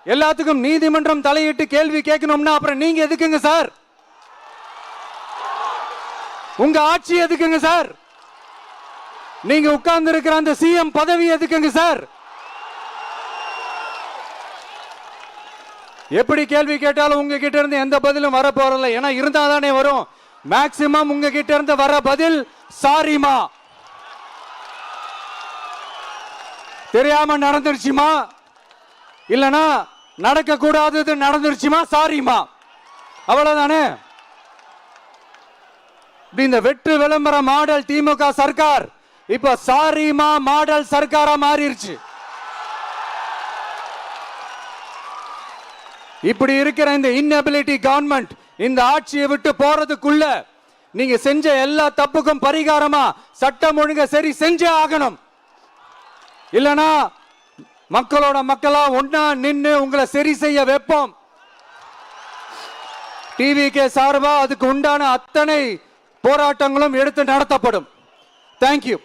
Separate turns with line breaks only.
எல்லாத்துக்கும் நீதிமன்றம் தலையிட்டு கேள்வி கேட்கணும்னா அப்புறம் நீங்க எதுக்குங்க சார்? உங்க ஆட்சி எதுக்குங்க சார்? நீங்க உட்கார்ந்து இருக்கிற அந்த சிஎம் பதவி எதுக்குங்க சார்? எப்படி கேள்வி கேட்டாலும் உங்ககிட்ட இருந்து எந்த பதிலும் வர போறதில்ல. ஏன்னா இருந்தா தானே வரும். மேக்சிமம் உங்ககிட்ட இருந்து வர பதில் சாரிமா, தெரியாம நடந்துருச்சுமா, இல்லனா நடக்க கூடாதது நடந்துருச்சுமா, சாரிமா, அவ்வளவுதானே. இந்த வெற்று விளம்பர மாடல் திமுக சர்க்கார் இப்ப சாரிமா மாடல் சர்க்காரா மாறிடுச்சு. இப்படி இருக்கிற இந்த இன்எபிலிட்டி கவர்மெண்ட் இந்த ஆட்சியை விட்டு போறதுக்குள்ள நீங்க செஞ்ச எல்லா தப்புக்கும் பரிகாரமா சட்டம் ஒழுங்க சரி செஞ்சே ஆகணும். இல்லனா மக்களோட மக்களா ஒன்னா நின்னு உங்களை சரி செய்ய வைப்போம். டிவிகே சார்பா அதுக்கு உண்டான அத்தனை போராட்டங்களும் எடுத்து நடத்தப்படும். தேங்க்யூ.